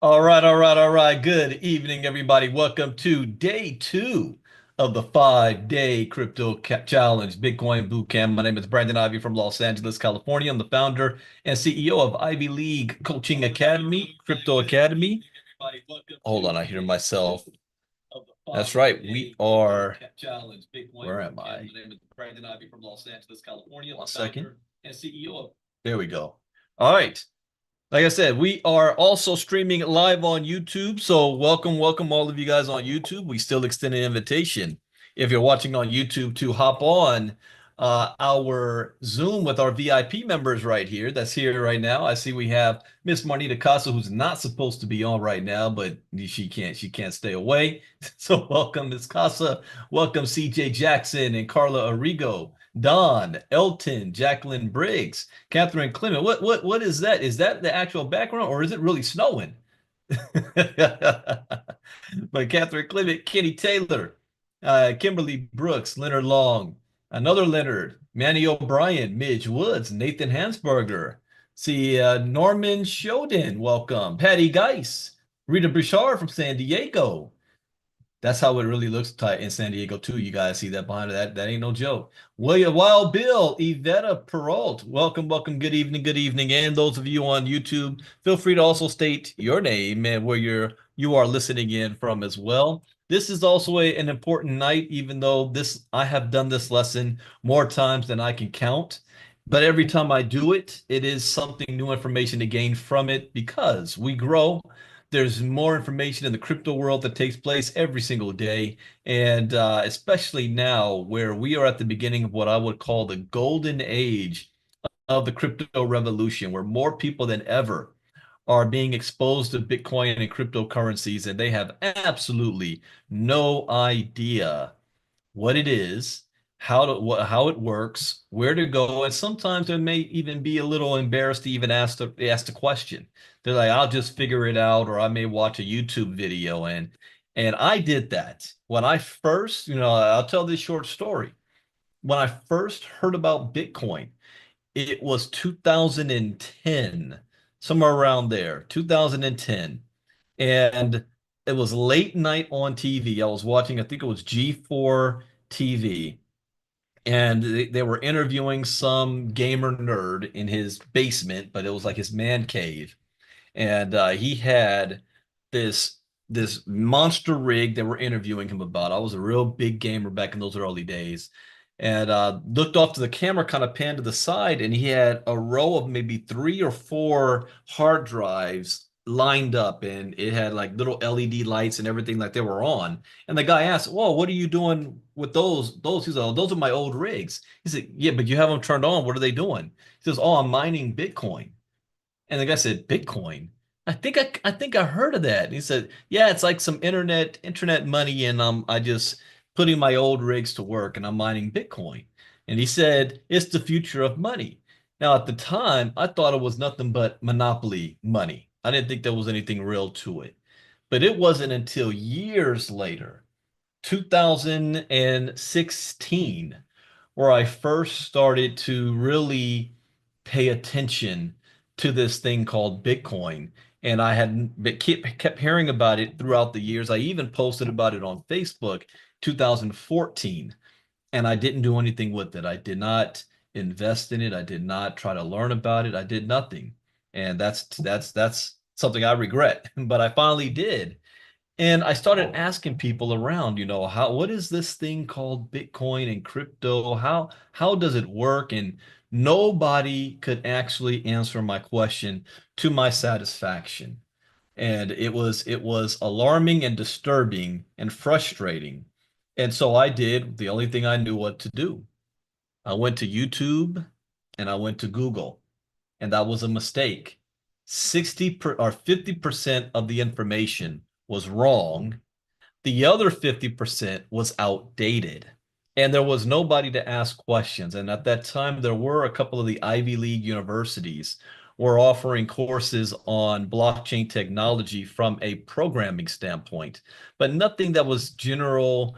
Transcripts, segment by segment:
All right. Good evening, everybody. Welcome to day two of the 5-day crypto challenge, Bitcoin boot camp. My name is Brandon Ivey from Los Angeles, California. I'm the founder and CEO of Ivy League Coaching Academy, Crypto Academy. Hold on, I hear myself. That's right. We are. Where am I? My name is Brandon Ivey from Los Angeles, California. One second. And CEO of. There we go. All right. Like I said, we are also streaming live on YouTube. So welcome all of you guys on YouTube. We still extend an invitation if you're watching on YouTube to hop on our Zoom with our VIP members right here. That's here right now. I see we have Miss Marnita Casa, who's not supposed to be on right now, but she can't stay away. So welcome, Miss Casa. Welcome, CJ Jackson and Carla Arrigo. Don, Elton, Jacqueline Briggs, Catherine Clement. What is that? Is that the actual background or is it really snowing? But Catherine Clement, Kenny Taylor, Kimberly Brooks, Leonard Long, another Leonard, Manny O'Brien, Midge Woods, Nathan Hansberger. See, Norman Shoden, welcome. Patty Geis, Rita Bouchard from San Diego. That's how it really looks tight in San Diego too. You guys see that behind that? That ain't no joke. William Wild Bill, Iveta Peralt, welcome. Good evening. And those of you on YouTube, feel free to also state your name and where you are listening in from as well. This is also an important night, even though I have done this lesson more times than I can count. But every time I do it, it is something new information to gain from it because we grow. There's more information in the crypto world that takes place every single day. And especially now, where we are at the beginning of what I would call the golden age of the crypto revolution, where more people than ever are being exposed to Bitcoin and cryptocurrencies, and they have absolutely no idea what it is, how it works, where to go, and sometimes they may even be a little embarrassed to even ask the question. They're like, "I'll just figure it out," or I may watch a YouTube video, and I did that when I first, I'll tell this short story. When I first heard about Bitcoin, it was 2010, somewhere around there, 2010. And it was late night on TV. I was watching, I think it was G4 TV, and they were interviewing some gamer nerd in his basement, but it was like his man cave. And he had this this monster rig they were interviewing him about. I was a real big gamer back in those early days. And looked off to the camera, kind of panned to the side, and he had a row of maybe 3 or 4 hard drives lined up, and it had like little LED lights and everything like they were on. And the guy asked, "Whoa, what are you doing with those?" He said, "Oh, those are my old rigs." He said, "Yeah, but you have them turned on. What are they doing?" He says, "Oh, I'm mining Bitcoin." And the guy said, "Bitcoin? I think I heard of that." And he said, "Yeah, it's like some internet money, and I just putting my old rigs to work, and I'm mining Bitcoin." And he said, "It's the future of money." Now, at the time, I thought it was nothing but monopoly money. I didn't think there was anything real to it. But it wasn't until years later, 2016, where I first started to really pay attention to this thing called Bitcoin. And I had been, kept hearing about it throughout the years. I even posted about it on Facebook 2014, and I didn't do anything with it. I did not invest in it. I did not try to learn about it. I did nothing. And that's something I regret, but I finally did. And I started asking people around, what is this thing called Bitcoin and crypto? How does it work? And nobody could actually answer my question to my satisfaction. And it was alarming and disturbing and frustrating. And so I did the only thing I knew what to do. I went to YouTube and I went to Google, and that was a mistake. 50% of the information was wrong. The other 50% was outdated. And there was nobody to ask questions. And at that time, there were a couple of the Ivy League universities were offering courses on blockchain technology from a programming standpoint, but nothing that was general.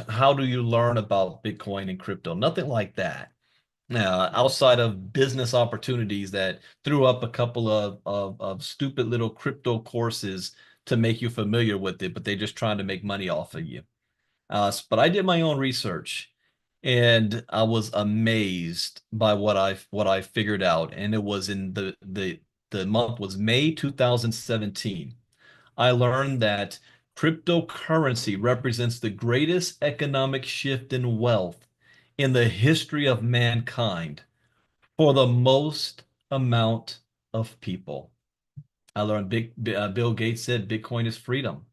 How do you learn about Bitcoin and crypto? Nothing like that. outside of business opportunities that threw up a couple of stupid little crypto courses to make you familiar with it, but they're just trying to make money off of you. But I did my own research and I was amazed by what I figured out. And it was in the month was May 2017. I learned that cryptocurrency represents the greatest economic shift in wealth in the history of mankind for the most amount of people. I learned Bill Gates said Bitcoin is freedom.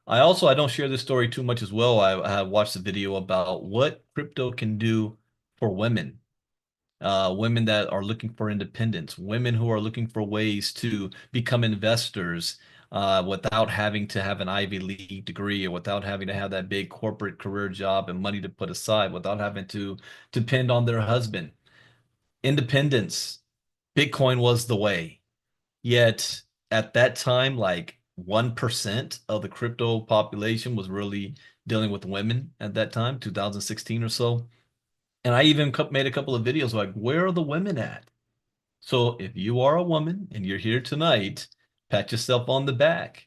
I don't share this story too much as well. I watched a video about what crypto can do for women, women that are looking for independence, women who are looking for ways to become investors without having to have an Ivy League degree or without having to have that big corporate career job and money to put aside, without having to depend on their husband. Independence, Bitcoin was the way. Yet at that time, like 1% of the crypto population was really dealing with women at that time, 2016 or so. And I even made a couple of videos like, where are the women at? So if you are a woman and you're here tonight, pat yourself on the back.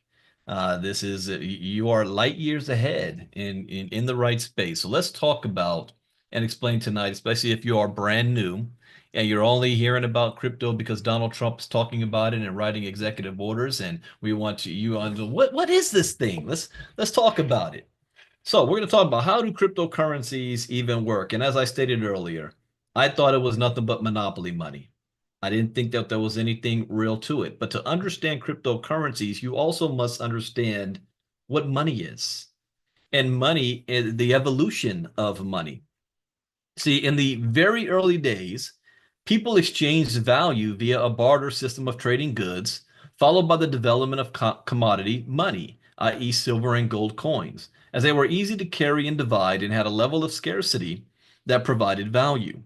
This is you are light years ahead in the right space. So let's talk about and explain tonight, especially if you are brand new and you're only hearing about crypto because Donald Trump is talking about it and writing executive orders, and we want you on what is this thing? Let's talk about it. So we're going to talk about how do cryptocurrencies even work? And as I stated earlier, I thought it was nothing but monopoly money. I didn't think that there was anything real to it. But to understand cryptocurrencies, you also must understand what money is and money, the evolution of money. See, in the very early days, people exchanged value via a barter system of trading goods, followed by the development of commodity money, i.e., silver and gold coins, as they were easy to carry and divide and had a level of scarcity that provided value.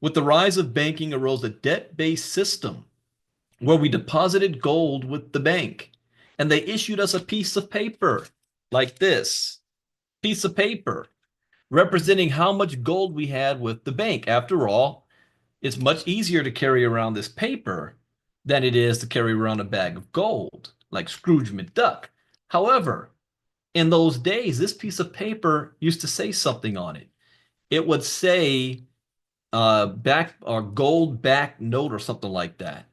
With the rise of banking arose a debt-based system where we deposited gold with the bank, and they issued us a piece of paper like this piece of paper representing how much gold we had with the bank. After all, it's much easier to carry around this paper than it is to carry around a bag of gold, like Scrooge McDuck. However, in those days, this piece of paper used to say something on it. It would say back or gold back note or something like that.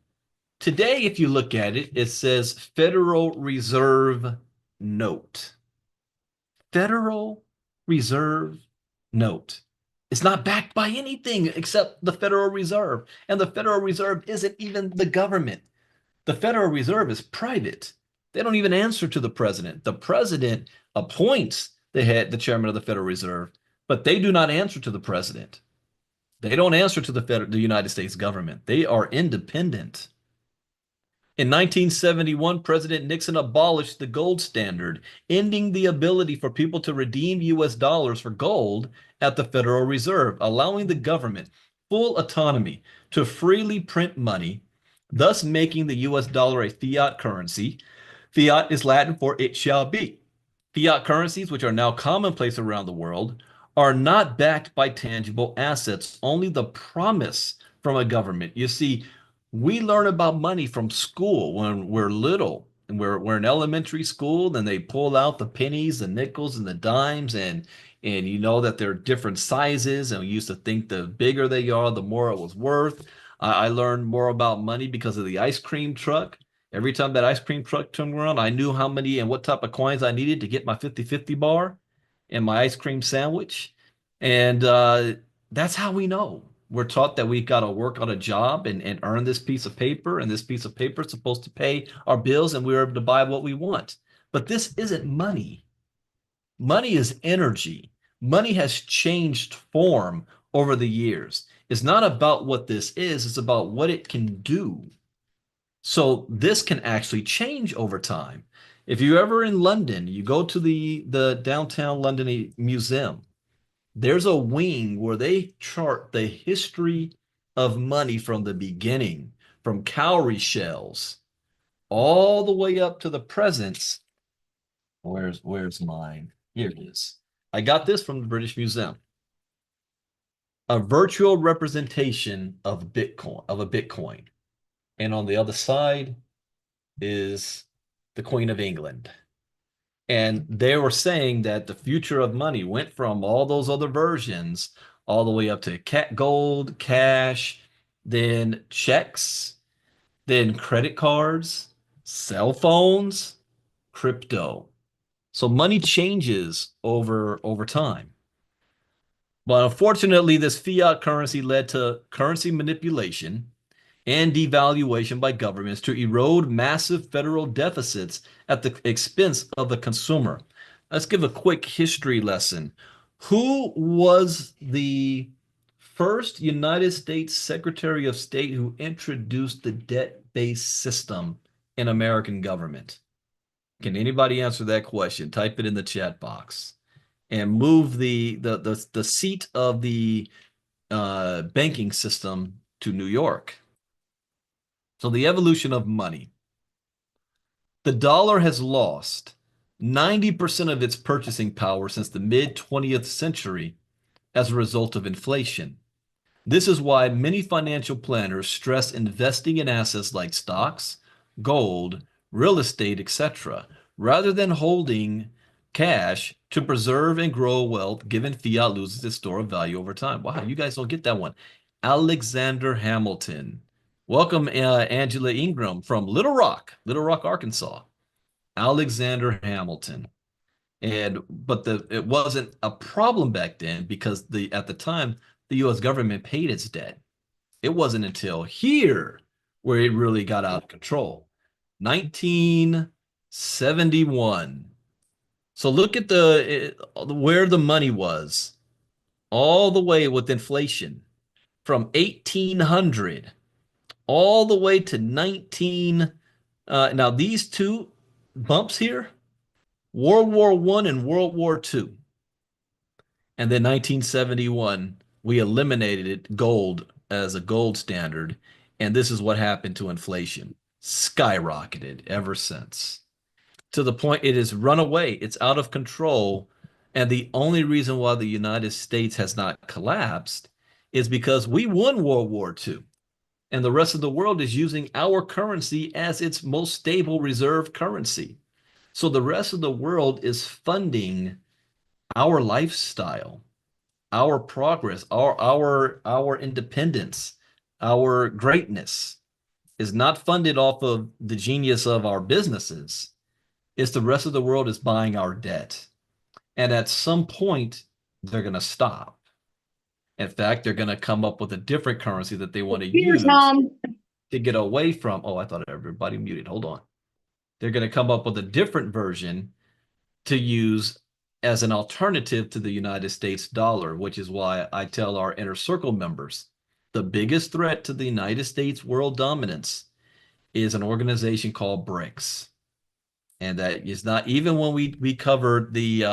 Today, if you look at it, it says Federal Reserve Note. Federal Reserve Note. It's not backed by anything except the Federal Reserve. And the Federal Reserve isn't even the government. The Federal Reserve is private. They don't even answer to the president. The president appoints the chairman of the Federal Reserve, but they do not answer to the president. They don't answer to the United States government. They are independent. In 1971, President Nixon abolished the gold standard, ending the ability for people to redeem US dollars for gold at the Federal Reserve, allowing the government full autonomy to freely print money, thus making the US dollar a fiat currency. Fiat is Latin for it shall be. Fiat currencies, which are now commonplace around the world, are not backed by tangible assets, only the promise from a government. You see, we learn about money from school when we're little and we're in elementary school. Then they pull out the pennies, the nickels, and the dimes, and you know that they're different sizes. And we used to think the bigger they are, the more it was worth. I learned more about money because of the ice cream truck. Every time that ice cream truck turned around, I knew how many and what type of coins I needed to get my 50-50 bar and my ice cream sandwich. And that's how we know. We're taught that we've got to work on a job and earn this piece of paper, and this piece of paper is supposed to pay our bills, and we're able to buy what we want. But this isn't money. Money is energy. Money has changed form over the years. It's not about what this is, it's about what it can do. So this can actually change over time. If you're ever in London, you go to the downtown London museum. There's a wing where they chart the history of money from the beginning, from cowrie shells all the way up to the present. Where's mine? Here it is. I got this from the British Museum. a virtual representation of a Bitcoin. And on the other side is the Queen of England. And they were saying that the future of money went from all those other versions all the way up to gold, cash, then checks, then credit cards, cell phones, crypto. So money changes over time. But unfortunately, this fiat currency led to currency manipulation and devaluation by governments to erode massive federal deficits at the expense of the consumer. Let's give a quick history lesson. Who was the first United States Secretary of State who introduced the debt-based system in American government? Can anybody answer that question? Type it in the chat box and move the seat of the banking system to New York. So the evolution of money. The dollar has lost 90% of its purchasing power since the mid 20th century as a result of inflation. This is why many financial planners stress investing in assets like stocks, gold, real estate, etc., rather than holding cash to preserve and grow wealth, given fiat loses its store of value over time. Wow, you guys don't get that one. Alexander Hamilton. Welcome, Angela Ingram from Little Rock, Arkansas. Alexander Hamilton. But it wasn't a problem back then because at the time the U.S. government paid its debt. It wasn't until here where it really got out of control. 1971. So look at where the money was all the way with inflation from 1800 all the way to 19. Now these two bumps here, World War I and World War II. And then 1971, we eliminated gold as a gold standard. And this is what happened to inflation. Skyrocketed ever since. To the point it has run away. It's out of control. And the only reason why the United States has not collapsed is because we won World War II. And the rest of the world is using our currency as its most stable reserve currency. So the rest of the world is funding our lifestyle, our progress, our independence, our greatness is not funded off of the genius of our businesses. It's the rest of the world is buying our debt. And at some point, they're going to stop. In fact, they're going to come up with a different currency that they want to Here's use to get away from. Oh, I thought everybody muted. Hold on. They're going to come up with a different version to use as an alternative to the United States dollar, which is why I tell our inner circle members the biggest threat to the United States world dominance is an organization called BRICS. And that is not even when we covered the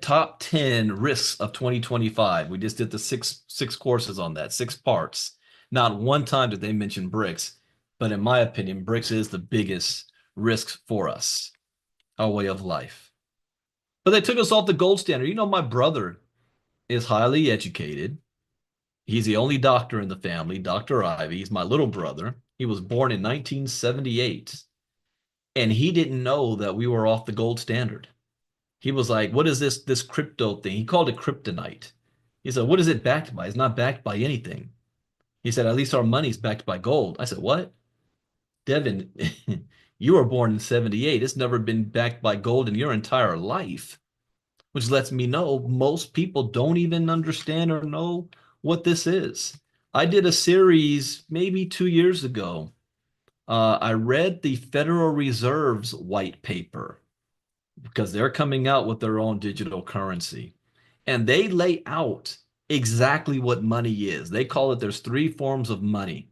top 10 risks of 2025. We just did the six courses on that, 6 parts. Not one time did they mention BRICS, but in my opinion, BRICS is the biggest risk for us, our way of life. But they took us off the gold standard. You know, my brother is highly educated. He's the only doctor in the family, Dr. Ivey. He's my little brother. He was born in 1978, and he didn't know that we were off the gold standard. He was like, what is this crypto thing? He called it kryptonite. He said, what is it backed by? It's not backed by anything. He said, at least our money's backed by gold. I said, what? Devin, you were born in 78. It's never been backed by gold in your entire life, which lets me know most people don't even understand or know what this is. I did a series maybe 2 years ago. I read the Federal Reserve's white paper because they're coming out with their own digital currency. And they lay out exactly what money is. They call it there's 3 forms of money.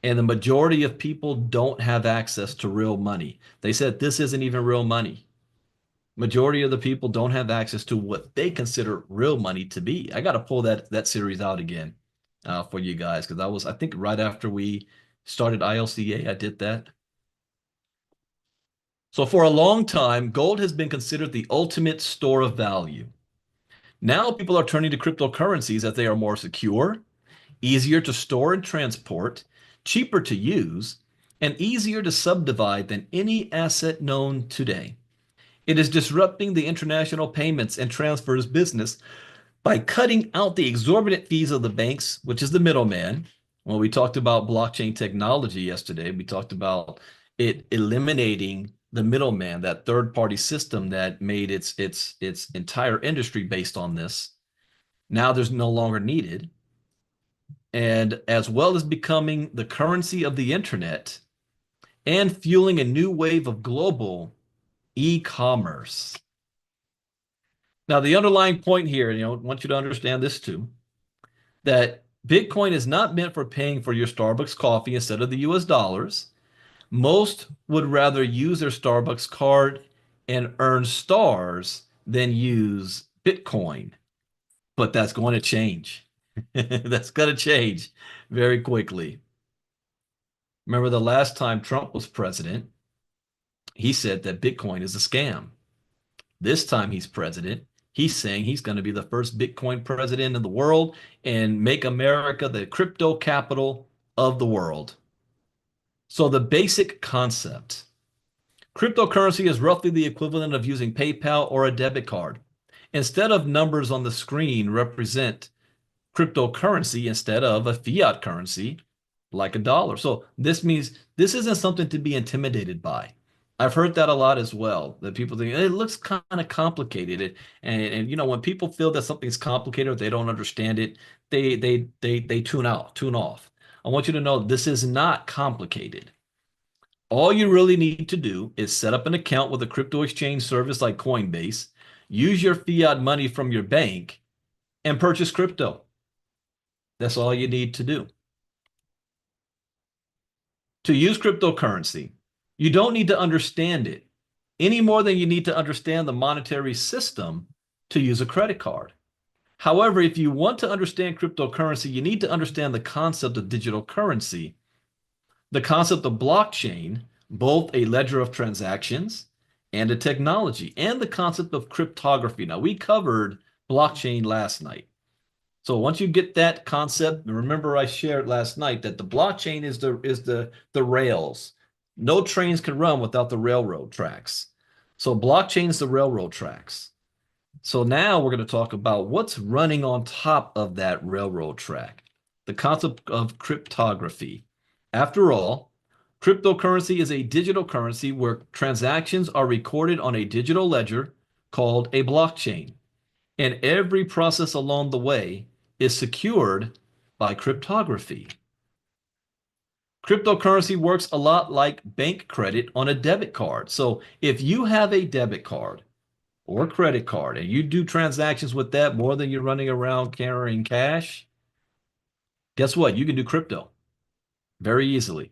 And the majority of people don't have access to real money. They said this isn't even real money. Majority of the people don't have access to what they consider real money to be. I got to pull that series out again for you guys because I think right after we started ILCA, I did that. So for a long time, gold has been considered the ultimate store of value. Now people are turning to cryptocurrencies as they are more secure, easier to store and transport, cheaper to use, and easier to subdivide than any asset known today. It is disrupting the international payments and transfers business by cutting out the exorbitant fees of the banks, which is the middleman. When we talked about blockchain technology yesterday, we talked about it eliminating the middleman, that third-party system that made its entire industry based on this. Now there's no longer needed. And as well as becoming the currency of the internet and fueling a new wave of global e-commerce. Now, the underlying point here, I want you to understand this too, that Bitcoin is not meant for paying for your Starbucks coffee instead of the US dollars. Most would rather use their Starbucks card and earn stars than use Bitcoin. But that's going to change. That's going to change very quickly. Remember the last time Trump was president, he said that Bitcoin is a scam. This time he's president, he's saying he's going to be the first Bitcoin president in the world and make America the crypto capital of the world. So the basic concept, cryptocurrency is roughly the equivalent of using PayPal or a debit card. Instead of numbers on the screen represent cryptocurrency instead of a fiat currency like a dollar. So this means this isn't something to be intimidated by. I've heard that a lot as well, that people think it looks kind of complicated. And when people feel that something's complicated or they don't understand it, they tune out, tune off. I want you to know this is not complicated. All you really need to do is set up an account with a crypto exchange service like Coinbase, use your fiat money from your bank, and purchase crypto. That's all you need to do. To use cryptocurrency, you don't need to understand it any more than you need to understand the monetary system to use a credit card. However, if you want to understand cryptocurrency, you need to understand the concept of digital currency, the concept of blockchain, both a ledger of transactions and a technology, and the concept of cryptography. Now, we covered blockchain last night. So once you get that concept, remember I shared last night that the blockchain is the rails. No trains can run without the railroad tracks. So blockchain is the railroad tracks. So now we're going to talk about what's running on top of that railroad track, the concept of cryptography. After all, cryptocurrency is a digital currency where transactions are recorded on a digital ledger called a blockchain. And every process along the way is secured by cryptography. Cryptocurrency works a lot like bank credit on a debit card. So if you have a debit card or credit card and you do transactions with that more than you're running around carrying cash, guess what? You can do crypto very easily.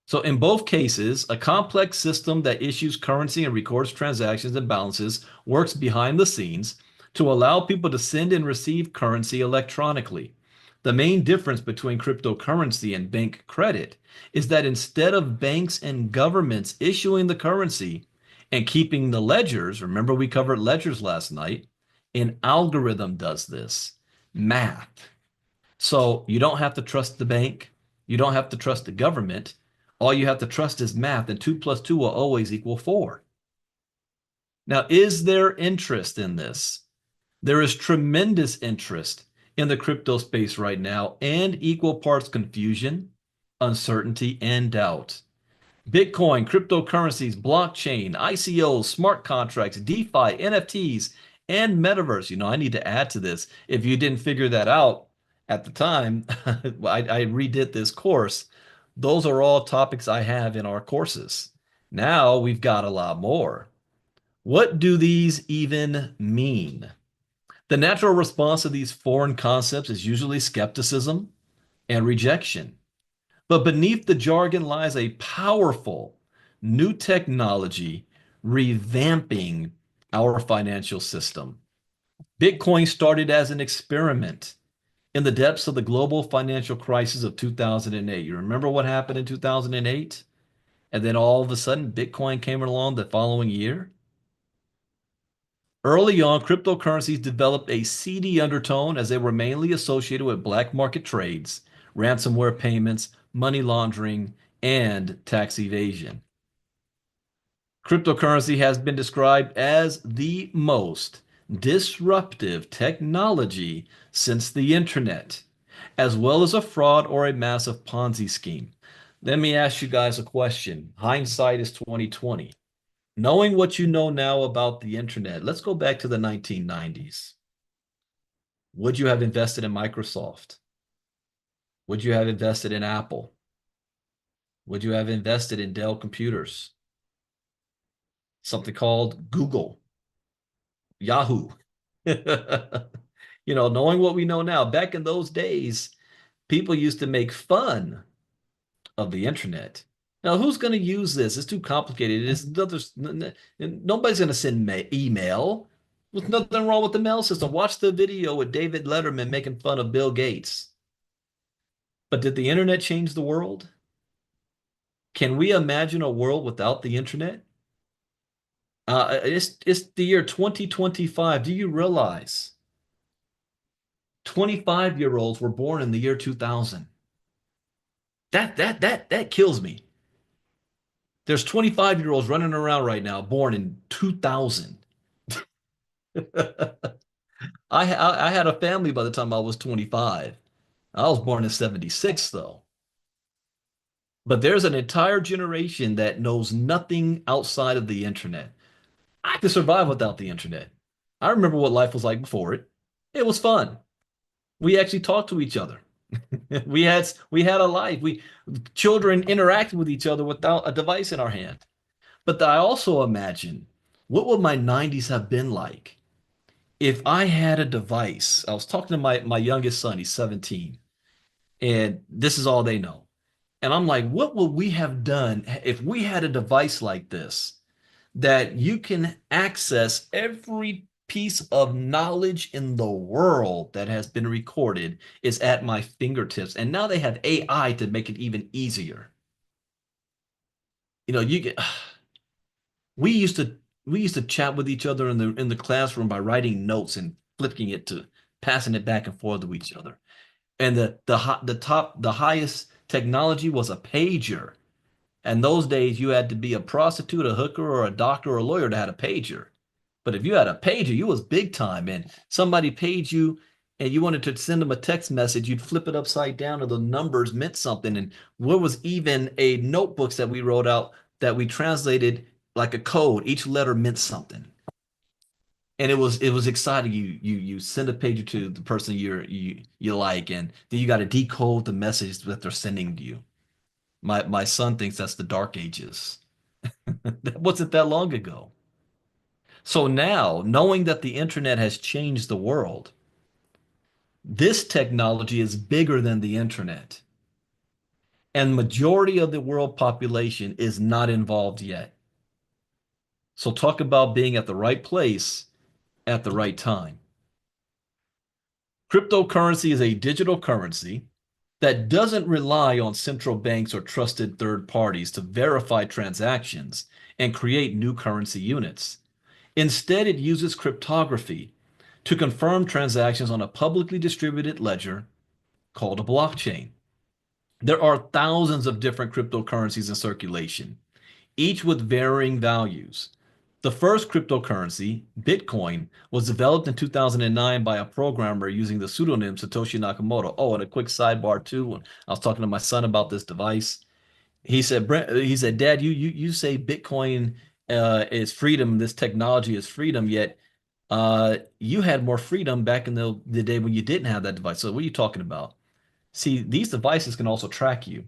So in both cases, a complex system that issues currency and records transactions and balances works behind the scenes to allow people to send and receive currency electronically. The main difference between cryptocurrency and bank credit is that instead of banks and governments issuing the currency and keeping the ledgers, remember we covered ledgers last night, an algorithm does this, math. So you don't have to trust the bank, you don't have to trust the government, all you have to trust is math, and 2 plus 2 will always equal 4. Now, is there interest in this? There is tremendous interest in the crypto space right now, and equal parts confusion, uncertainty, and doubt. Bitcoin, cryptocurrencies, blockchain, ICOs, smart contracts, DeFi, NFTs, and metaverse. I need to add to this. If you didn't figure that out at the time, I redid this course. Those are all topics I have in our courses. Now we've got a lot more. What do these even mean? The natural response to these foreign concepts is usually skepticism and rejection. But beneath the jargon lies a powerful new technology revamping our financial system. Bitcoin started as an experiment in the depths of the global financial crisis of 2008. You remember what happened in 2008? And then all of a sudden, Bitcoin came along the following year. Early on, cryptocurrencies developed a seedy undertone as they were mainly associated with black market trades, ransomware payments, money laundering, and tax evasion. Cryptocurrency has been described as the most disruptive technology since the internet, as well as a fraud or a massive Ponzi scheme. Let me ask you guys a question. Hindsight is 2020. Knowing what you know now about the internet, let's go back to the 1990s. Would you have invested in Microsoft? Would you have invested in Apple? Would you have invested in Dell Computers? Something called Google, Yahoo. Knowing what we know now, back in those days, people used to make fun of the internet. Now, who's going to use this? It's too complicated. Nobody's going to send email. There's nothing wrong with the mail system. Watch the video with David Letterman making fun of Bill Gates. But did the internet change the world? Can we imagine a world without the internet? It's the year 2025. Do you realize 25-year-olds were born in the year 2000? That kills me. There's 25-year-olds running around right now born in 2000. I had a family by the time I was 25. I was born in 76 though. But there's an entire generation that knows nothing outside of the internet. I could survive without the internet. I remember what life was like before it. It was fun. We actually talked to each other. We had a life. We children interacted with each other without a device in our hand. But I also imagine what would my 90s have been like if I had a device. I was talking to my youngest son, he's 17, and this is all they know. And I'm like, what would we have done if we had a device like this that you can access every piece of knowledge in the world that has been recorded is at my fingertips. And now they have AI to make it even easier. You get we used to we used to chat with each other in the classroom by writing notes and flicking it to passing it back and forth to each other. And the highest technology was a pager. And those days you had to be a prostitute, a hooker, or a doctor or a lawyer to have a pager. But if you had a pager, you was big time. And somebody paid you and you wanted to send them a text message, you'd flip it upside down and the numbers meant something. And what was even a notebooks that we wrote out that we translated like a code. Each letter meant something. And it was exciting. You send a pager to the person you like, and then you got to decode the message that they're sending to you. My son thinks that's the dark ages. That wasn't that long ago. So now, knowing that the internet has changed the world, this technology is bigger than the internet. And majority of the world population is not involved yet. So talk about being at the right place at the right time. Cryptocurrency is a digital currency that doesn't rely on central banks or trusted third parties to verify transactions and create new currency units. Instead, it uses cryptography to confirm transactions on a publicly distributed ledger called a blockchain. There are thousands of different cryptocurrencies in circulation, each with varying values. The first cryptocurrency, Bitcoin, was developed in 2009 by a programmer using the pseudonym Satoshi Nakamoto. Oh, and a quick sidebar too, when I was talking to my son about this device, he said, Dad, you say Bitcoin is freedom, this technology is freedom, yet you had more freedom back in the day when you didn't have that device. So what are you talking about? See, these devices can also track you.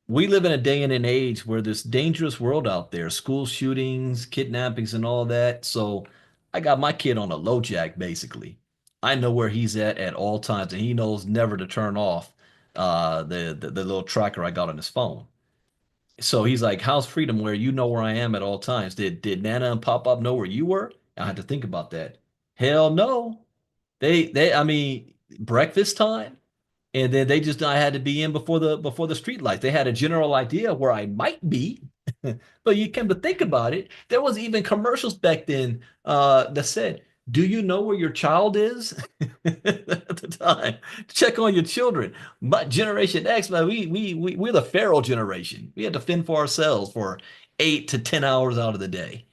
We live in a day and an age where there's dangerous world out there, school shootings, kidnappings, and all that. So I got my kid on a low jack, basically. I know where he's at all times, and he knows never to turn off the little tracker I got on his phone. So he's like, "How's freedom where you know where I am at all times? Did Nana and Pop Up know where you were?" I had to think about that. Hell no. I mean, breakfast time. And then I had to be in before the street lights. They had a general idea where I might be. But you come to think about it, there was even commercials back then that said, "Do you know where your child is?" At the time, check on your children. But Generation X, man, we're the feral generation. We had to fend for ourselves for 8 to 10 hours out of the day.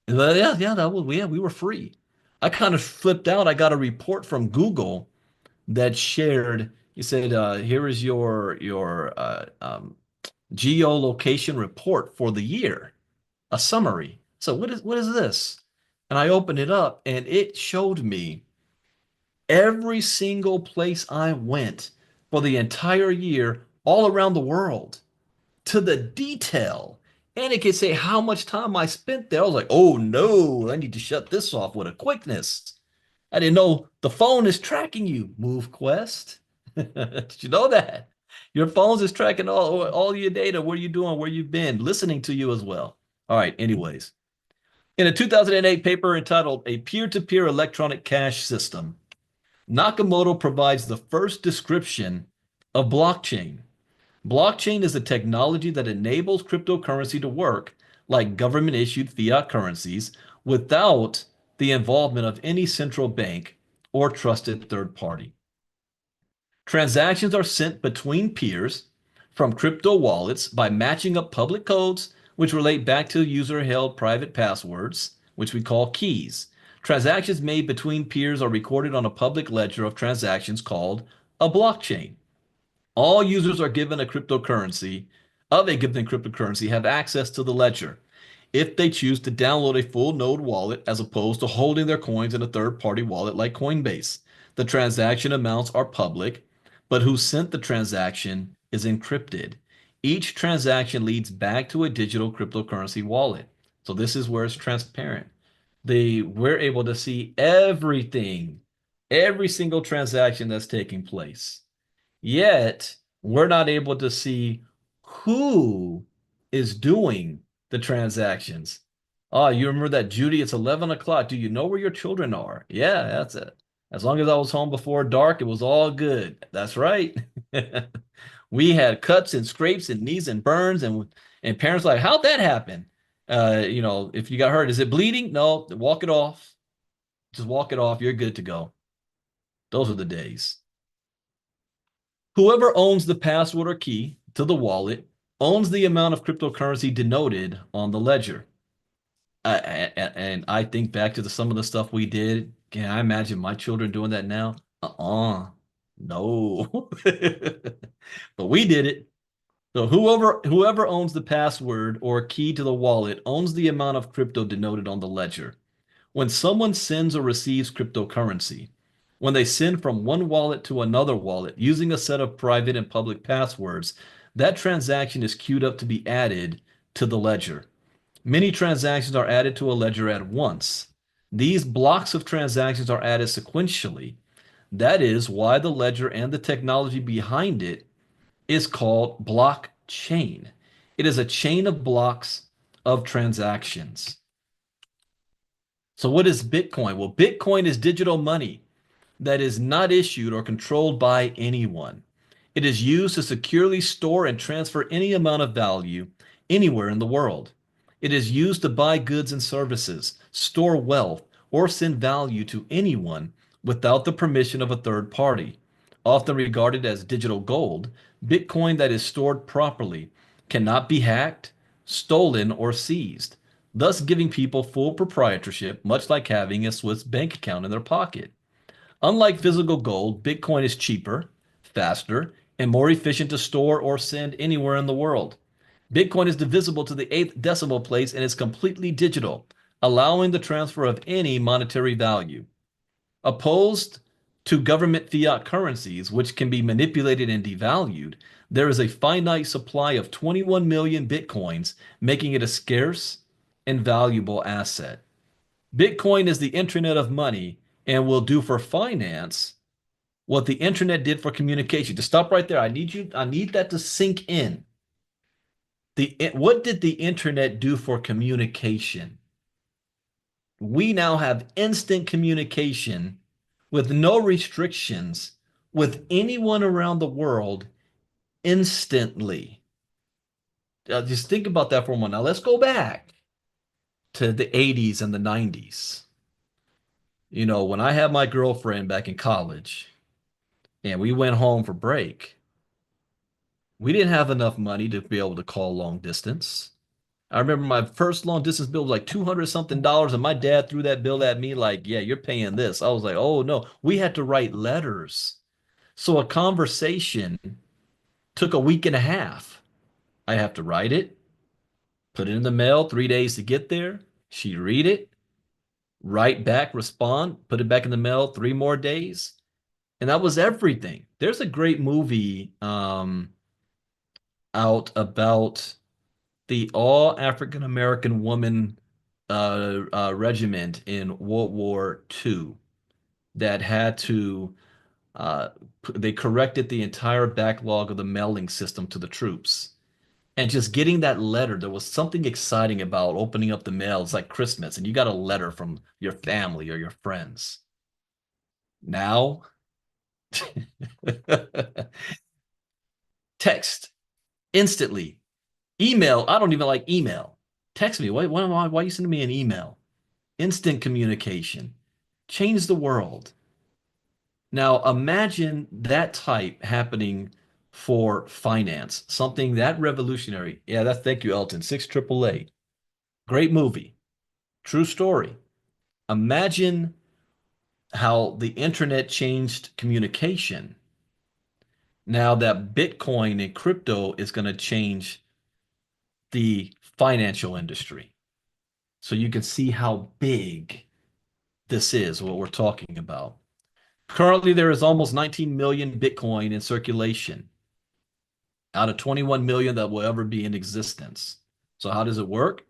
But yeah, we were free. I kind of flipped out. I got a report from Google that shared. He said, "Here is your geolocation report for the year, a summary." So what is this? And I opened it up and it showed me every single place I went for the entire year all around the world to the detail. And it could say how much time I spent there. I was like, oh no, I need to shut this off with a quickness. I didn't know the phone is tracking you, MoveQuest. Did you know that? Your phones is tracking all your data, what are you doing, where you've been, listening to you as well. All right, anyways. In a 2008 paper entitled A Peer-to-Peer Electronic Cash System, Nakamoto provides the first description of blockchain. Blockchain is a technology that enables cryptocurrency to work like government-issued fiat currencies without the involvement of any central bank or trusted third party. Transactions are sent between peers from crypto wallets by matching up public codes, which relate back to user-held private passwords, which we call keys. Transactions made between peers are recorded on a public ledger of transactions called a blockchain. All users are given a cryptocurrency of a given cryptocurrency have access to the ledger if they choose to download a full node wallet as opposed to holding their coins in a third-party wallet like Coinbase. The transaction amounts are public, but who sent the transaction is encrypted. Each transaction leads back to a digital cryptocurrency wallet. So this is where it's transparent. We're able to see everything, every single transaction that's taking place. Yet, we're not able to see who is doing the transactions. Oh, you remember that, Judy? It's 11 o'clock. Do you know where your children are? Yeah, that's it. As long as I was home before dark, it was all good. That's right. We had cuts and scrapes and knees and burns, and parents like, how'd that happen? If you got hurt, is it bleeding? No, walk it off. Just walk it off. You're good to go. Those are the days. Whoever owns the password or key to the wallet owns the amount of cryptocurrency denoted on the ledger. And I think back to some of the stuff we did. Can I imagine my children doing that now? No. But we did it. So whoever owns the password or key to the wallet owns the amount of crypto denoted on the ledger. When someone sends or receives cryptocurrency, when they send from one wallet to another wallet using a set of private and public passwords, that transaction is queued up to be added to the ledger. Many transactions are added to a ledger at once. These blocks of transactions are added sequentially. That is why the ledger and the technology behind it is called blockchain. It is a chain of blocks of transactions. So what is Bitcoin? Well, Bitcoin is digital money that is not issued or controlled by anyone. It is used to securely store and transfer any amount of value anywhere in the world. It is used to buy goods and services, store wealth, or send value to anyone without the permission of a third party. Often regarded as digital gold, Bitcoin that is stored properly cannot be hacked, stolen, or seized, thus giving people full proprietorship, much like having a Swiss bank account in their pocket. Unlike physical gold, Bitcoin is cheaper, faster, and more efficient to store or send anywhere in the world. Bitcoin is divisible to the eighth decimal place and is completely digital, allowing the transfer of any monetary value. Opposed to government fiat currencies, which can be manipulated and devalued, there is a finite supply of 21 million Bitcoins, making it a scarce and valuable asset. Bitcoin is the internet of money and will do for finance what the internet did for communication. To stop right there, I need that to sink in. What did the internet do for communication? We now have instant communication with no restrictions with anyone around the world instantly. Just think about that for a moment. Now let's go back to the 80s and the 90s. You know, when I had my girlfriend back in college and we went home for break, we didn't have enough money to be able to call long distance. I remember my first long distance bill was like 200 something dollars, and my dad threw that bill at me like, yeah, you're paying this. I was like, oh no, we had to write letters. So a conversation took a week and a half. I have to write it, put it in the mail, 3 days to get there. She'd read it, write back, respond, put it back in the mail, 3 more days. And that was everything. There's a great movie out about the all African American woman regiment in World War II that had to they corrected the entire backlog of the mailing system to the troops. And just getting that letter, there was something exciting about opening up the mail. It's like Christmas, and you got a letter from your family or your friends. Now, text instantly. Email, I don't even like email. Text me. Why are you sending me an email? Instant communication. Change the world. Now, imagine that type happening for finance, something that revolutionary. Yeah, that's thank you, Elton. 6 AAA. Great movie. True story. Imagine how the internet changed communication. Now that Bitcoin and crypto is going to change the financial industry. So you can see how big this is, what we're talking about. Currently, there is almost 19 million Bitcoin in circulation out of 21 million that will ever be in existence. So how does it work?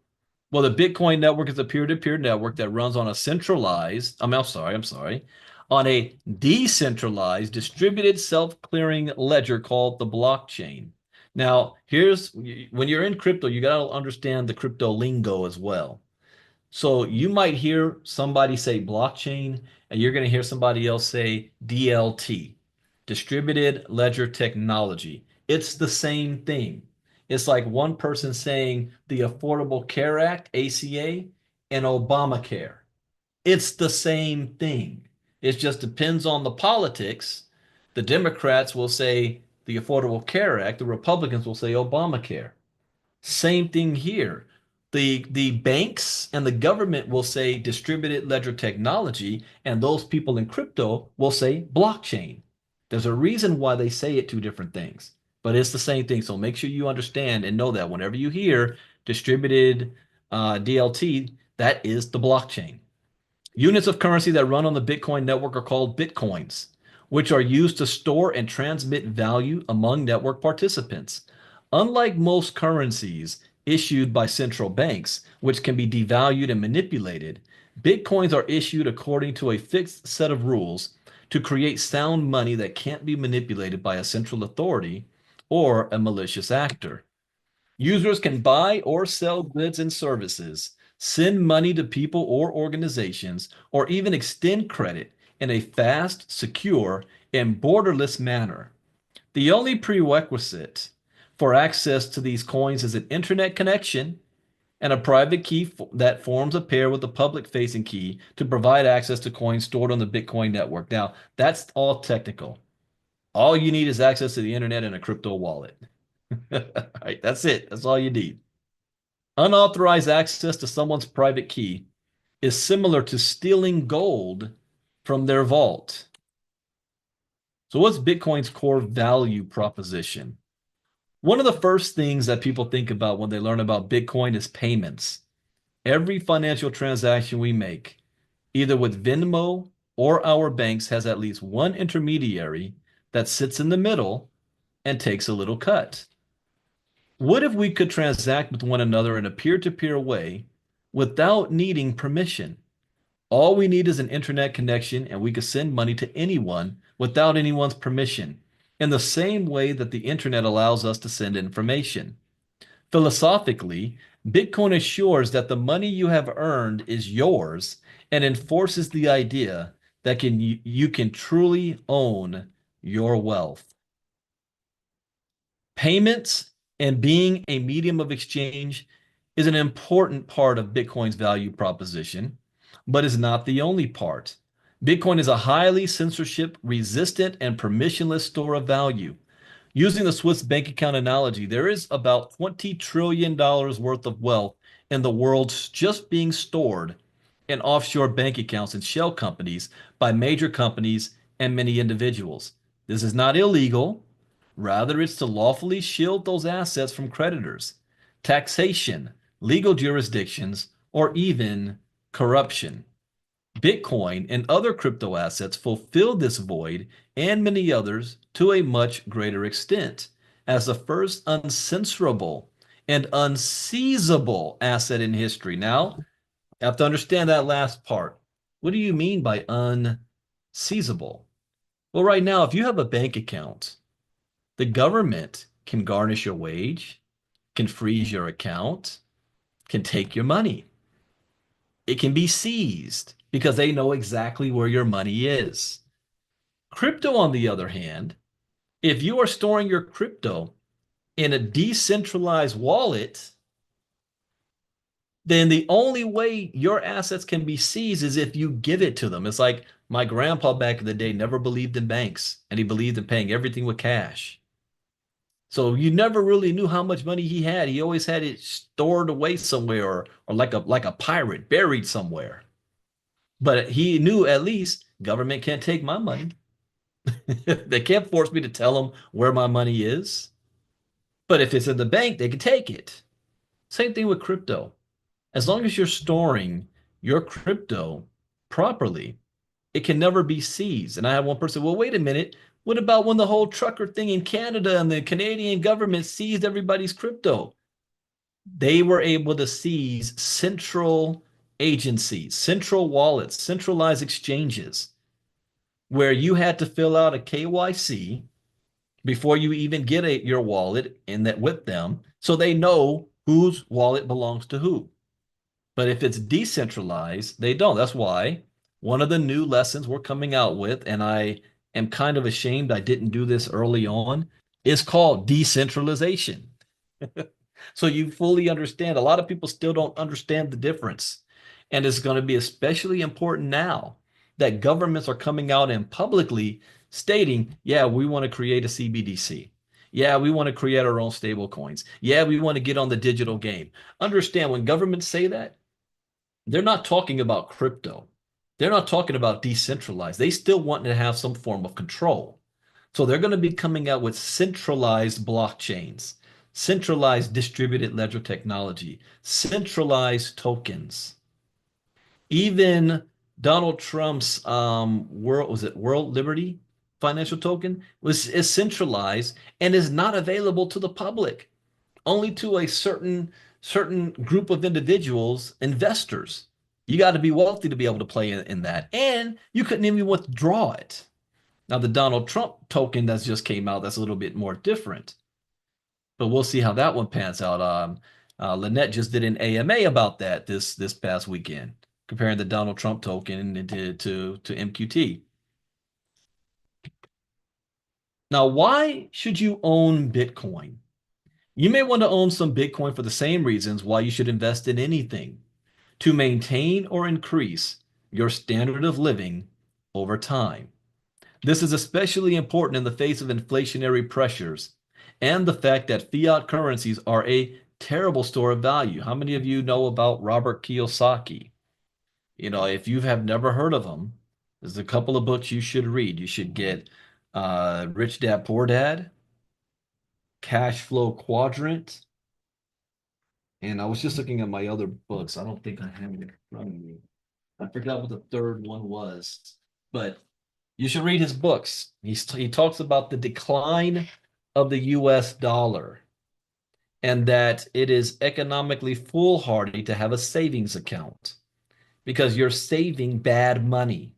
Well, the Bitcoin network is a peer-to-peer network that runs on a centralized, I'm sorry, on a decentralized, distributed self-clearing ledger called the blockchain. Now, here's when you're in crypto, you got to understand the crypto lingo as well. So you might hear somebody say blockchain, and you're going to hear somebody else say DLT, distributed ledger technology. It's the same thing. It's like one person saying the Affordable Care Act, ACA, and Obamacare. It's the same thing. It just depends on the politics. The Democrats will say the Affordable Care Act, the Republicans will say Obamacare. Same thing here. The banks and the government will say distributed ledger technology, and those people in crypto will say blockchain. There's a reason why they say it two different things, but it's the same thing. So make sure you understand and know that whenever you hear distributed DLT, that is the blockchain. Units of currency that run on the Bitcoin network are called Bitcoins, which are used to store and transmit value among network participants. Unlike most currencies issued by central banks, which can be devalued and manipulated, Bitcoins are issued according to a fixed set of rules to create sound money that can't be manipulated by a central authority or a malicious actor. Users can buy or sell goods and services, send money to people or organizations, or even extend credit in a fast, secure, and borderless manner. The only prerequisite for access to these coins is an internet connection and a private key that forms a pair with a public-facing key to provide access to coins stored on the Bitcoin network. Now, that's all technical. All you need is access to the internet and a crypto wallet. All right, that's it. That's all you need. Unauthorized access to someone's private key is similar to stealing gold from their vault. So, what's Bitcoin's core value proposition? One of the first things that people think about when they learn about Bitcoin is payments. Every financial transaction we make, either with Venmo or our banks, has at least one intermediary that sits in the middle and takes a little cut. What if we could transact with one another in a peer-to-peer way without needing permission? All we need is an internet connection, and we could send money to anyone without anyone's permission, in the same way that the internet allows us to send information. Philosophically, Bitcoin assures that the money you have earned is yours and enforces the idea that you can truly own your wealth. Payments and being a medium of exchange is an important part of Bitcoin's value proposition, but is not the only part. Bitcoin is a highly censorship resistant and permissionless store of value. Using the Swiss bank account analogy, there is about $20 trillion worth of wealth in the world just being stored in offshore bank accounts and shell companies by major companies and many individuals. This is not illegal. Rather, it's to lawfully shield those assets from creditors, taxation, legal jurisdictions, or even corruption. Bitcoin and other crypto assets fulfill this void and many others to a much greater extent as the first uncensorable and unseizable asset in history. Now, you have to understand that last part. What do you mean by unseizable? Well, right now, if you have a bank account, the government can garnish your wage, can freeze your account, can take your money. It can be seized because they know exactly where your money is. Crypto, on the other hand, if you are storing your crypto in a decentralized wallet, then the only way your assets can be seized is if you give it to them. It's like my grandpa back in the day never believed in banks and he believed in paying everything with cash. So you never really knew how much money he had. He always had it stored away somewhere or like a pirate buried somewhere. But he knew at least government can't take my money. They can't force me to tell them where my money is. But if it's in the bank, they can take it. Same thing with crypto. As long as you're storing your crypto properly, it can never be seized. And I had one person, well, wait a minute. What about when the whole trucker thing in Canada and the Canadian government seized everybody's crypto? They were able to seize central agencies, central wallets, centralized exchanges where you had to fill out a KYC before you even get your wallet in that with them so they know whose wallet belongs to who. But if it's decentralized, they don't. That's why one of the new lessons we're coming out with, and I am kind of ashamed I didn't do this early on, is called decentralization. So you fully understand. A lot of people still don't understand the difference. And it's going to be especially important now that governments are coming out and publicly stating, yeah, we want to create a CBDC. Yeah, we want to create our own stable coins. Yeah, we want to get on the digital game. Understand when governments say that, they're not talking about crypto. They're not talking about decentralized. They still want to have some form of control. So they're going to be coming out with centralized blockchains, centralized distributed ledger technology, centralized tokens. Even Donald Trump's World Liberty financial token is centralized and is not available to the public, only to a certain group of individuals, investors. You got to be wealthy to be able to play in that, and you couldn't even withdraw it. Now, the Donald Trump token that's just came out, that's a little bit more different, but we'll see how that one pans out. Lynette just did an AMA about that this past weekend, comparing the Donald Trump token to MQT. Now, why should you own Bitcoin? You may want to own some Bitcoin for the same reasons why you should invest in anything, to maintain or increase your standard of living over time. This is especially important in the face of inflationary pressures and the fact that fiat currencies are a terrible store of value. How many of you know about Robert Kiyosaki? You know, if you have never heard of him, there's a couple of books you should read. You should get Rich Dad Poor Dad, Cash Flow Quadrant, and I was just looking at my other books. I don't think I have it in front of me. I forgot what the third one was, but you should read his books. He talks about the decline of the US dollar and that it is economically foolhardy to have a savings account because you're saving bad money.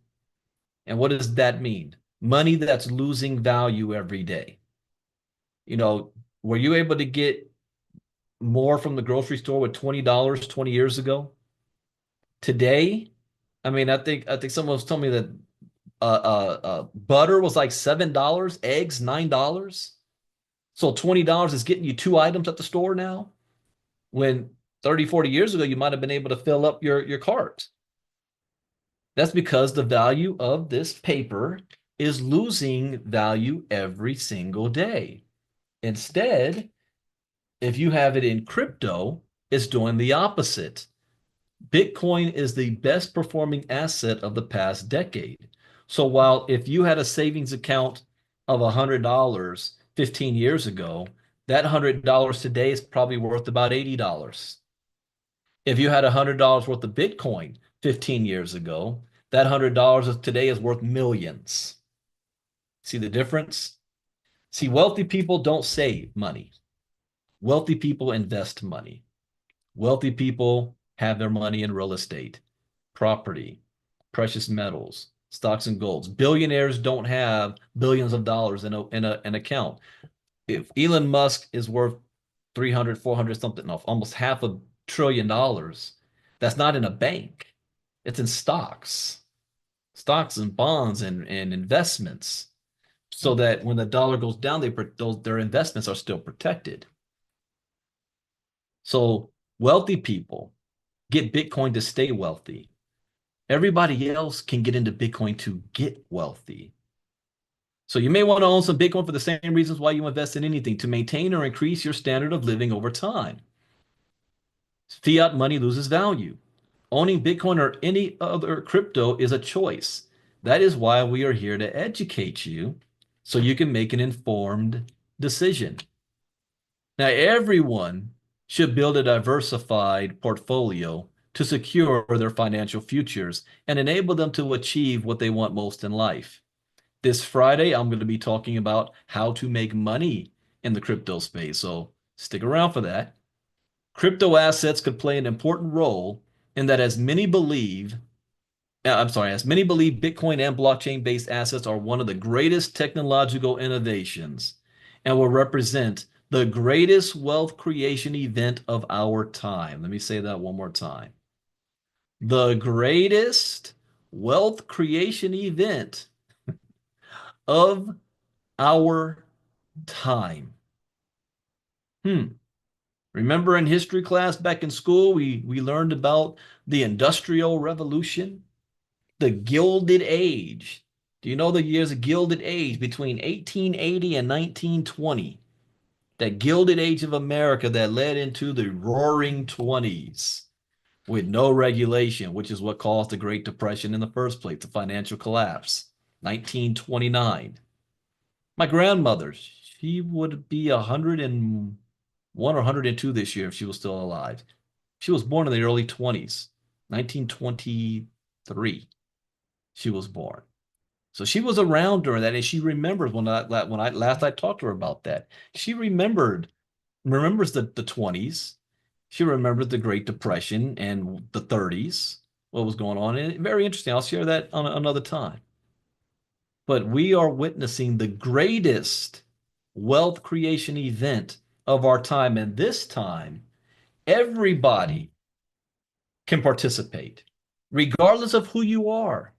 And what does that mean? Money that's losing value every day. You know, were you able to get more from the grocery store with $20 20 years ago? Today, I mean, I think someone was telling me that butter was like $7, eggs $9. So $20 is getting you two items at the store now, when 30, 40 years ago, you might have been able to fill up your cart. That's because the value of this paper is losing value every single day. Instead, if you have it in crypto, it's doing the opposite. Bitcoin is the best performing asset of the past decade. So while if you had a savings account of $100 15 years ago, that $100 today is probably worth about $80. If you had $100 worth of Bitcoin 15 years ago, that $100 today is worth millions. See the difference? See, wealthy people don't save money. Wealthy people invest money. Wealthy people have their money in real estate, property, precious metals, stocks and golds. Billionaires don't have billions of dollars in an account. If Elon Musk is worth 300, 400 something, almost half $500 billion, that's not in a bank. It's in stocks and bonds and investments, so that when the dollar goes down, their investments are still protected. So wealthy people get Bitcoin to stay wealthy. Everybody else can get into Bitcoin to get wealthy. So you may want to own some Bitcoin for the same reasons why you invest in anything, to maintain or increase your standard of living over time. Fiat money loses value. Owning Bitcoin or any other crypto is a choice. That is why we are here to educate you so you can make an informed decision. Now, everyone should build a diversified portfolio to secure their financial futures and enable them to achieve what they want most in life. This Friday, I'm going to be talking about how to make money in the crypto space, so stick around for that. Crypto assets could play an important role in that, as many believe Bitcoin and blockchain-based assets are one of the greatest technological innovations and will represent the greatest wealth creation event of our time. Let me say that one more time. The greatest wealth creation event of our time. Remember in history class back in school, we learned about the Industrial Revolution, the Gilded Age. Do you know the years of Gilded Age between 1880 and 1920? That Gilded Age of America that led into the Roaring Twenties with no regulation, which is what caused the Great Depression in the first place, the financial collapse. 1929. My grandmother, she would be 101 or 102 this year if she was still alive. She was born in the early 20s. 1923, she was born. So she was around during that, and she remembers when I last I talked to her about that. She remembers the 20s. She remembers the Great Depression and the 30s, what was going on. And very interesting. I'll share that on another time. But we are witnessing the greatest wealth creation event of our time. And this time, everybody can participate, regardless of who you are,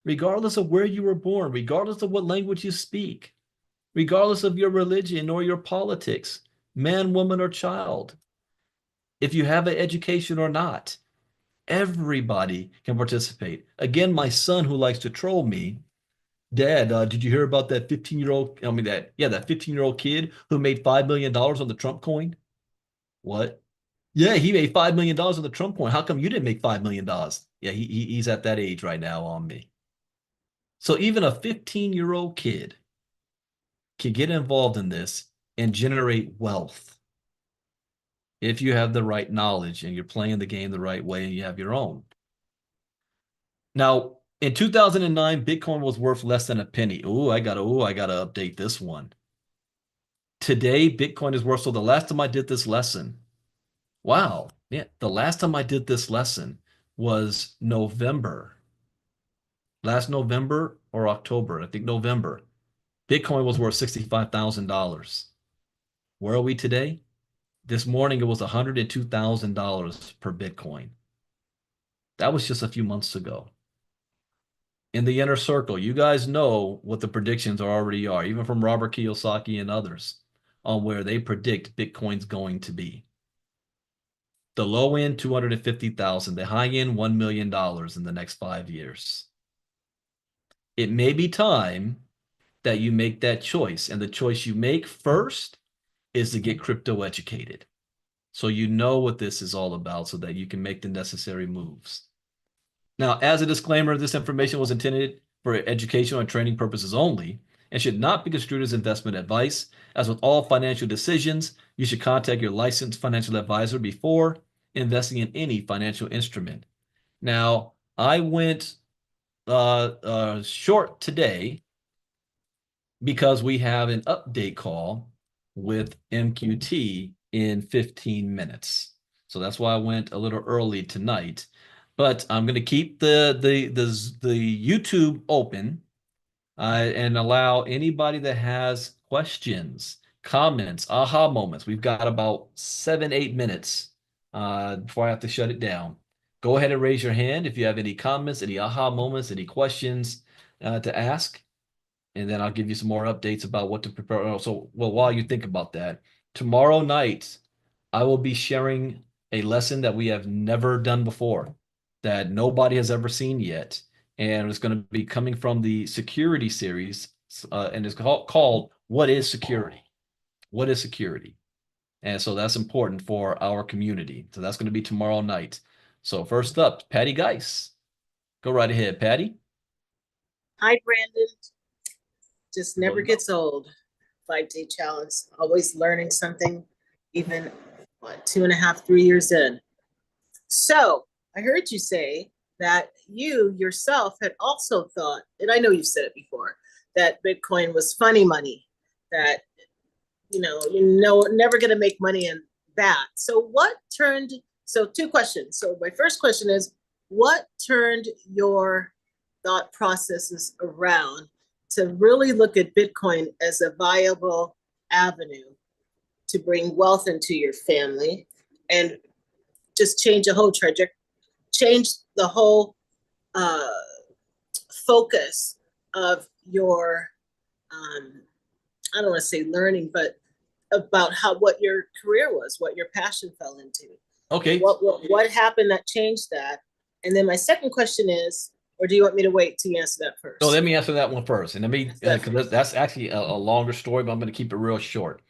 regardless of where you were born, regardless of what language you speak, regardless of your religion or your politics, man, woman, or child. If you have an education or not, everybody can participate. Again, my son who likes to troll me, Dad, did you hear about that 15-year-old, that 15-year-old kid who made $5 million on the Trump coin? What? Yeah, he made $5 million on the Trump coin. How come you didn't make $5 million? Yeah, he's at that age right now on me. So even a 15-year-old kid can get involved in this and generate wealth if you have the right knowledge and you're playing the game the right way and you have your own. Now, in 2009, Bitcoin was worth less than a penny. I gotta update this one. Today, Bitcoin is worth, so the last time I did this lesson, wow, yeah, the last time I did this lesson was November. Last November or October, I think November. Bitcoin was worth $65,000. Where are we today? This morning it was $102,000 per Bitcoin. That was just a few months ago. in the inner circle, you guys know what the predictions already are, even from Robert Kiyosaki and others, on where they predict Bitcoin's going to be. The low end, 250,000, the high end, $1 million in the next 5 years. It may be time that you make that choice. And the choice you make first is to get crypto educated. So you know what this is all about so that you can make the necessary moves. Now, as a disclaimer, this information was intended for educational and training purposes only and should not be construed as investment advice. As with all financial decisions, you should contact your licensed financial advisor before investing in any financial instrument. Now, I went short today because we have an update call with MQT in 15 minutes. So that's why I went a little early tonight. But I'm going to keep the YouTube open and allow anybody that has questions, comments, aha moments. We've got about 7, 8 minutes before I have to shut it down. Go ahead and raise your hand if you have any comments, any aha moments, any questions to ask. And then I'll give you some more updates about what to prepare. So, well, while you think about that, tomorrow night, I will be sharing a lesson that we have never done before, that nobody has ever seen yet. And it's going to be coming from the security series, and it's called What is Security? What is Security? And so that's important for our community. So that's going to be tomorrow night. So first up, Patty Geis. Go right ahead, Patty. Hi, Brandon. Just never gets old. 5-day challenge. Always learning something, even what, 2.5, 3 years in. So I heard you say that you yourself had also thought, and I know you've said it before, that Bitcoin was funny money, that never going to make money in that. So two questions. So my first question is, what turned your thought processes around to really look at Bitcoin as a viable avenue to bring wealth into your family and just change the whole trajectory, change the whole focus of your, I don't want to say learning, but about what your career was, what your passion fell into. Okay. What happened that changed that? And then my second question is, or do you want me to wait to answer that first? So let me answer that one first. And because that's actually a longer story, but I'm going to keep it real short.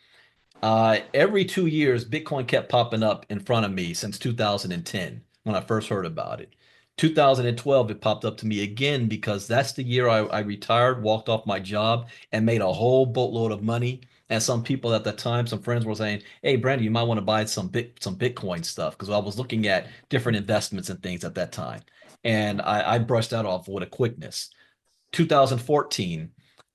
Every 2 years, Bitcoin kept popping up in front of me since 2010 when I first heard about it. 2012, it popped up to me again because that's the year I retired, walked off my job, and made a whole boatload of money. And some people at the time, some friends were saying, "Hey, Brandon, you might want to buy some Bitcoin stuff," because I was looking at different investments and things at that time. And I brushed that off with a quickness. 2014,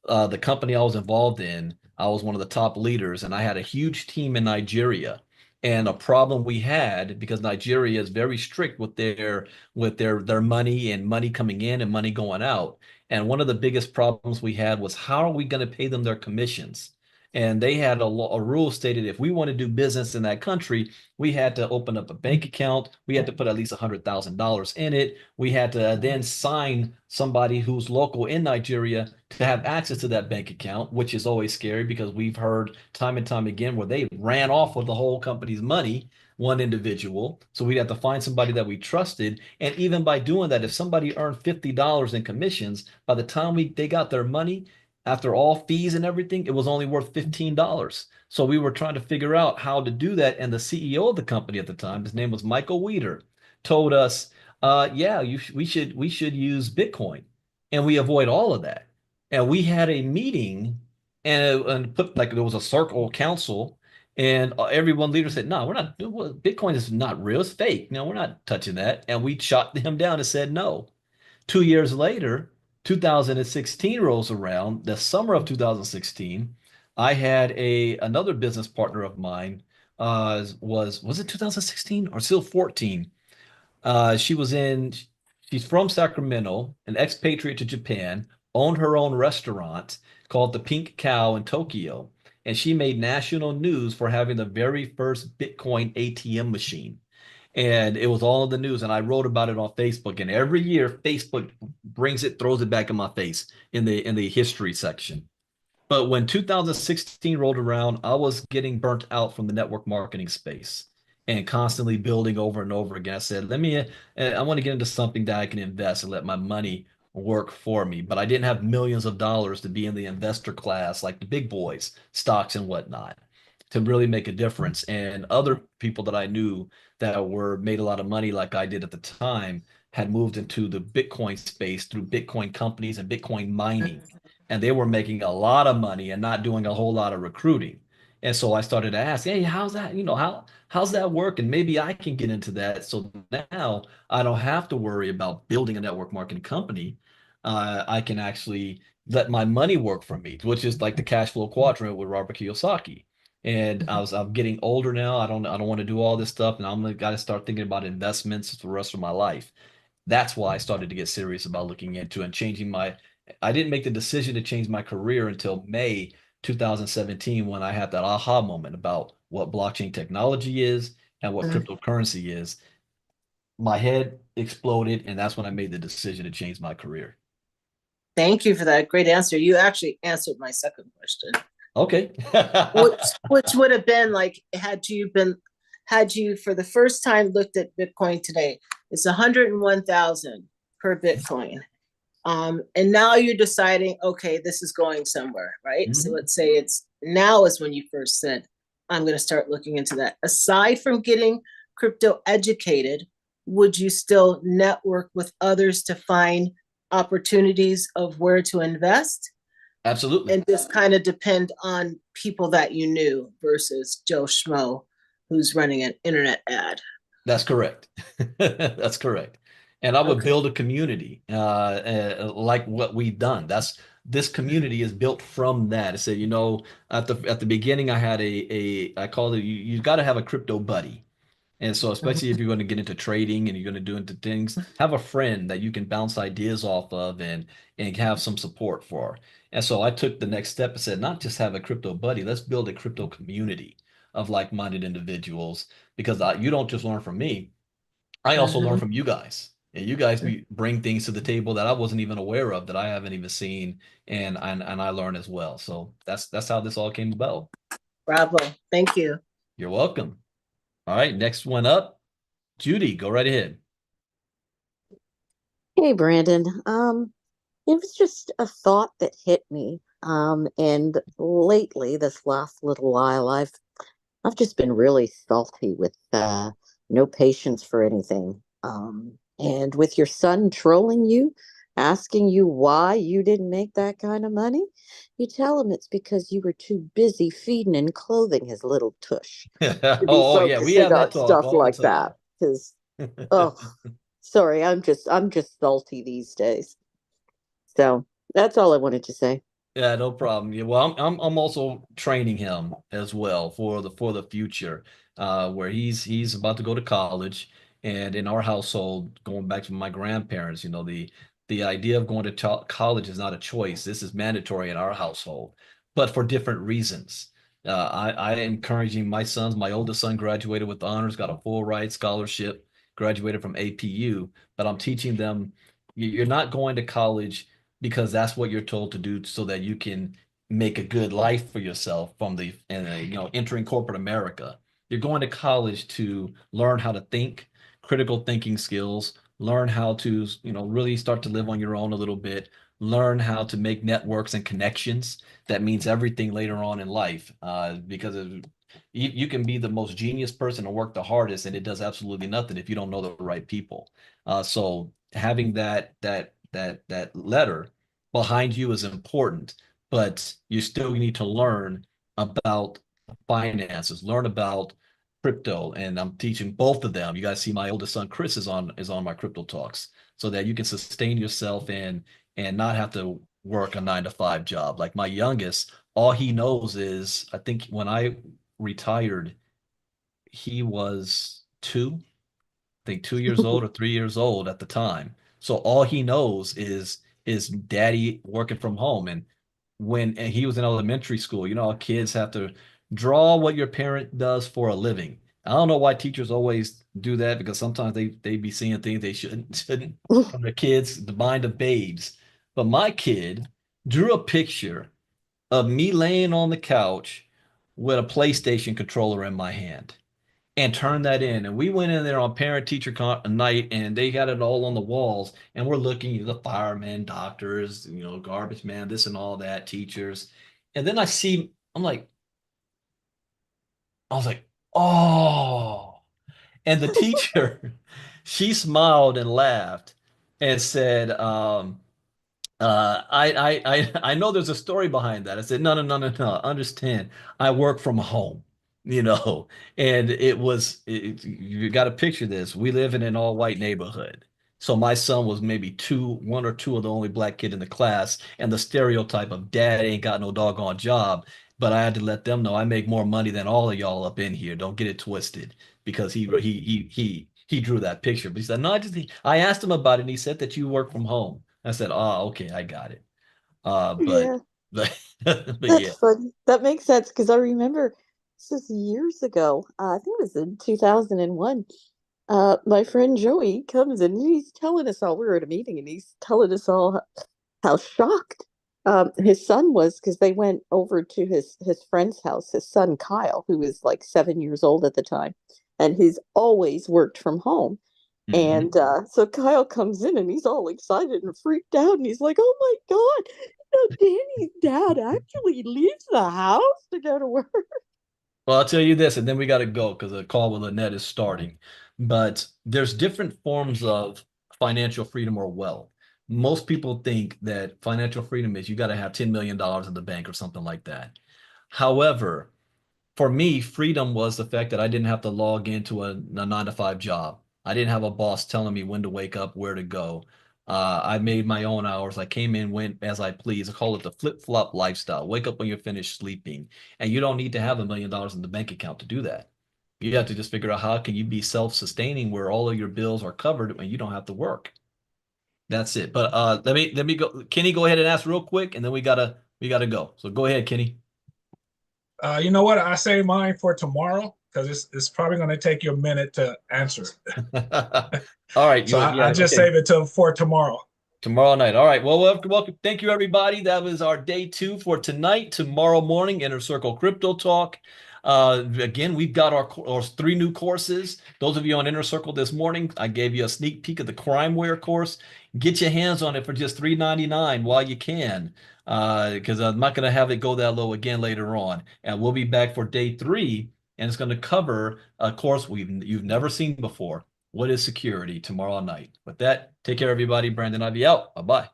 the company I was involved in, I was one of the top leaders, and I had a huge team in Nigeria. And a problem we had because Nigeria is very strict with their money and money coming in and money going out. And one of the biggest problems we had was how are we going to pay them their commissions? And they had a rule stated if we want to do business in that country, we had to open up a bank account. We had to put at least $100,000 in it. We had to then sign somebody who's local in Nigeria to have access to that bank account, which is always scary because we've heard time and time again where they ran off with the whole company's money, one individual. So we'd have to find somebody that we trusted. And even by doing that, if somebody earned $50 in commissions, by the time they got their money, after all fees and everything, it was only worth $15. So we were trying to figure out how to do that. And the CEO of the company at the time, his name was Michael Weeder, told us, yeah, we should use Bitcoin. And we avoid all of that. And we had a meeting and put like there was a circle council, and everyone leader said, no, we're not, Bitcoin is not real, it's fake. No, we're not touching that. And we shot him down and said no. 2 years later, 2016 rolls around, the summer of 2016, I had another business partner of mine, was it 2016 or still 14? She was she's from Sacramento, an expatriate to Japan, owned her own restaurant called the Pink Cow in Tokyo, and she made national news for having the very first Bitcoin ATM machine. And it was all in the news, and I wrote about it on Facebook. And every year, Facebook brings it, throws it back in my face in the history section. But when 2016 rolled around, I was getting burnt out from the network marketing space and constantly building over and over again. I said, I want to get into something that I can invest and let my money work for me. But I didn't have millions of dollars to be in the investor class like the big boys, stocks and whatnot, to really make a difference. And other people that I knew that were made a lot of money like I did at the time had moved into the Bitcoin space through Bitcoin companies and Bitcoin mining, and they were making a lot of money and not doing a whole lot of recruiting. And so I started to ask, hey, how's that? How's that work? And maybe I can get into that. So now I don't have to worry about building a network marketing company. I can actually let my money work for me, which is like the cash flow quadrant with Robert Kiyosaki. And I'm getting older now. I don't want to do all this stuff, and I'm gonna got to start thinking about investments for the rest of my life. That's why I started to get serious about looking into and changing my. I didn't make the decision to change my career until May 2017 when I had that aha moment about what blockchain technology is and what Mhm. cryptocurrency is. My head exploded, and that's when I made the decision to change my career. Thank you for that great answer. You actually answered my second question, Okay. which would have been like, had you for the first time looked at Bitcoin today, it's 101,000 per Bitcoin. And now you're deciding, okay, this is going somewhere, right? So Mhm. let's say it's now is when you first said, I'm going to start looking into that. Aside from getting crypto educated, would you still network with others to find opportunities of where to invest Absolutely. and just kind of depend on people that you knew versus Joe Schmo who's running an internet ad? That's correct. That's correct. And I would Okay. build a community like what we've done. That's this community is built from that. I said, at the beginning, I had I call it you got to have a crypto buddy. And so, especially if you're going to get into trading and you're going to do into things, have a friend that you can bounce ideas off of and have some support for. And so I took the next step and said, not just have a crypto buddy, let's build a crypto community of like-minded individuals because you don't just learn from me. I also learn Mhm. from you guys. And you guys bring things to the table that I wasn't even aware of, that I haven't even seen, and I learn as well. So that's how this all came about. Bravo. Thank you. You're welcome. All right, next one up, Judy, go right ahead. Hey, Brandon. It was just a thought that hit me. And lately, this last little while, I've just been really salty with no patience for anything. And with your son trolling you, asking you why you didn't make that kind of money, you tell him it's because you were too busy feeding and clothing his little tush Oh, to be oh yeah, we focusing have that on talk stuff all the like that. time. Because oh, sorry, I'm just salty these days. So that's all I wanted to say. Yeah, no problem. Yeah, well, I'm also training him as well for the future, where he's about to go to college, and in our household, going back to my grandparents, the idea of going to college is not a choice. This is mandatory in our household, but for different reasons. I encouraging my oldest son graduated with honors, got a full ride scholarship, graduated from APU, but I'm teaching them you're not going to college because that's what you're told to do so that you can make a good life for yourself from entering corporate America. You're going to college to learn how to think, critical thinking skills, learn how to, really start to live on your own a little bit, learn how to make networks and connections. That means everything later on in life, because you can be the most genius person and work the hardest, and it does absolutely nothing if you don't know the right people. So having that letter behind you is important, but you still need to learn about finances, learn about crypto, and I'm teaching both of them. You guys see my oldest son Chris is on my crypto talks so that you can sustain yourself and not have to work a 9 to 5 job. Like my youngest, all he knows is I think when I retired, he was 2, think 2 years old or 3 years old at the time. So all he knows is his daddy working from home. And he was in elementary school, kids have to draw what your parent does for a living. I don't know why teachers always do that because sometimes they be seeing things they shouldn't from their kids, the mind of babes. But my kid drew a picture of me laying on the couch with a PlayStation controller in my hand and turned that in. And we went in there on parent teacher night and they got it all on the walls. And we're looking at the firemen, doctors, garbage man, this and all that, teachers. And then I'm like, I was like, oh. And the teacher, she smiled and laughed and said, I know there's a story behind that. I said, no, no, no, no, no. Understand. I work from home, you know, and you got to picture this. We live in an all white neighborhood. So my son was maybe one or two of the only black kid in the class, and the stereotype of dad ain't got no doggone job. But I had to let them know I make more money than all of y'all up in here. Don't get it twisted because he drew that picture. But he said, no, I asked him about it, and he said that you work from home. I said, oh, okay, I got it. But Yeah, but yeah. that's funny. That makes sense because I remember this was years ago. I think it was in 2001. My friend Joey comes in and he's telling us all, we were at a meeting and he's telling us all how shocked his son was because they went over to his friend's house, his son Kyle, who was like 7 years old at the time, and he's always worked from home. Mhm. And so Kyle comes in and he's all excited and freaked out. And he's like, oh my God, Danny's dad actually leaves the house to go to work. Well, I'll tell you this, and then we got to go because the call with Lynette is starting. But there's different forms of financial freedom or wealth. Most people think that financial freedom is you got to have $10 million in the bank or something like that. However, for me, freedom was the fact that I didn't have to log into a 9 to 5 job. I didn't have a boss telling me when to wake up, where to go. I made my own hours. I came in, went as I please. I call it the flip-flop lifestyle. Wake up when you're finished sleeping. And you don't need to have $1 million in the bank account to do that. You have to just figure out how can you be self-sustaining where all of your bills are covered and you don't have to work. That's it. But let me go. Kenny, go ahead and ask real quick, and then we gotta go. So go ahead, Kenny. You know what? I say mine for tomorrow because it's probably going to take you a minute to answer. All right, So I yeah, just okay. save it till for tomorrow. Tomorrow night. All right. Well, welcome. Thank you, everybody. That was our day 2 for tonight. Tomorrow morning, Inner Circle Crypto Talk. Again, we've got our 3 new courses. Those of you on Inner Circle this morning, I gave you a sneak peek of the Crimeware course. Get your hands on it for just $3.99 while you can, because I'm not going to have it go that low again later on. And we'll be back for day 3, and it's going to cover a course you've never seen before. What is security tomorrow night? With that, take care, everybody. Brandon Ivey out. Bye bye.